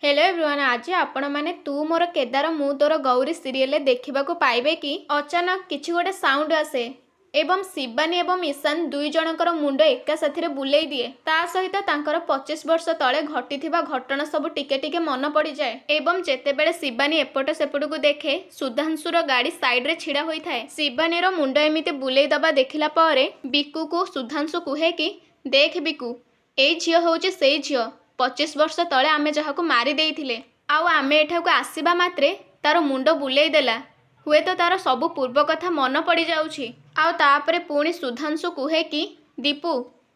Hello everyone, आज आपण मैंने तू मोर केदार मु तोर गौरी सीरियल देखा पाइबे कि अचानक किसी गोटे साउंड आसे एवं शिवानी एवं ईशान दुई जनकर मुंड एका साथी बुलाई दिए। ता सहित तांकर 25 वर्ष तले घटी घटना सब टिके टिके मन पड़ जाए। एवं जेतेबेले शिवानी एपट सेपट को देखे सुधांशुर गाड़ी साइड रे छिड़ा होई थाए। शिवानी मुंड एमिति बुलाई दबा देखिला परे बिकु को सुधांशु कहे कि देख बिकु, ए झियो होउची सेई झियो 25 वर्ष तले आमे जहाको मारी देइथिले, आउ आमे एठाको आसीबा मात्रे तार मुंड बुलाई देला। हुए तो तार सबु पूर्व कथा मन पड़ी जाउछि। आउ तापरे पुणी सुधांशु कहे कि दीपू,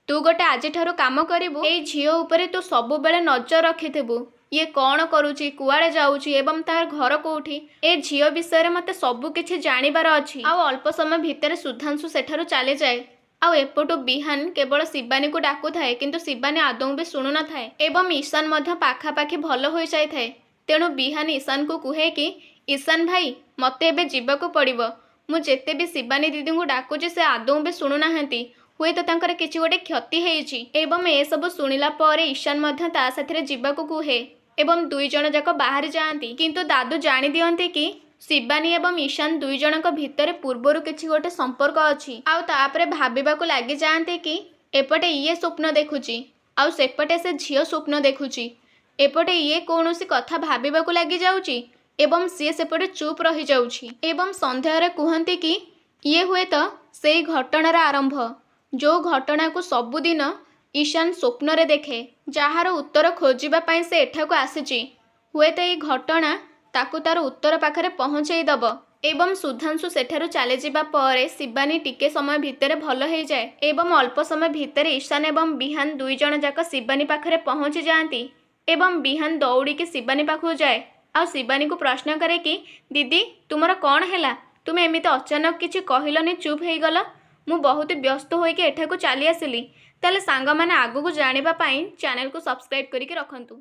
तू गोटे आज ठारू काम करिबु, ए झियो उपरे तू सबु बेले नजर रखिथिबु। ये कौन करूची, कुआड़े जाउची एवं तार घर कोठी, ए झियो विषय मते सबु किछि जानिबार अछि। आउ अल्प समय भितरे सुधांशु सेठारू चली जाए। आउ एपटू बिहान केवल शिवानी को डाकू थाए, किंतु शिवानी आदौ भी शुणु न थाए एवं ईशान मध्य पाखापाखि भल हो जाए थाए। तेणु बिहान ईशान को कहे कि ईशान भाई, मते एबे जीवाकू पड़िबो। मु जेते भी शिवानी दीदी को डाकुची से आदौ भी शुणु नाहंती। हुए तो तांकर किछि गोटे क्षति हेइछि। एवं ए सब सुनिला परे ईशान मध्य ता साथरे जीवाकू कहे एवं दुई जण जाक बाहर जाआंती। किंतु दादू जानि दियंती कि शिवानी एवं ईशान दुई जनक भितर पूर्वर किछि गोटे संपर्क अछि। आउ तापरे भाबिबाकू लागि जाआंती कि एपटे ये स्वप्न देखुची, आउ सेपटे से झियो स्वप्न देखुची। एपटे ये कौनसी कथा भाबिबाकू लागि जाउची एवं सी सेपटे चुप रही जाउची। एवं संध्यारे कहती कि ये हुए तो से घटनार आरंभ, जो घटना को सबुदिन ईशान स्वप्न रे देखे, जार उत्तर खोजिबा पई से एठाको आसीची। हुए तो ये घटना ताकू तार उत्तर पाखरे पहुँचाई दब। एवं सुधांशु सेठारू चली जावा परे शिवानी टिके समय भितर भल हो जाए एवं अल्प समय भितर ईशान एवं बिहान दुई जण जाक शिवानी पाखरे पहुँची जाती। एवं बिहान दौड़िकी शिवानी पाखु जाए आ शिवानी को प्रश्न करे कि दीदी, तुमर कौन हैला, तुम एमिति अचानक किछि कहलनि, चुप हो गल। मु बहुत व्यस्त होइके एठाकू चली आसिली। ताले सांग माने आगु को जानिबा पई चैनल को सब्सक्राइब करिके रखंतु।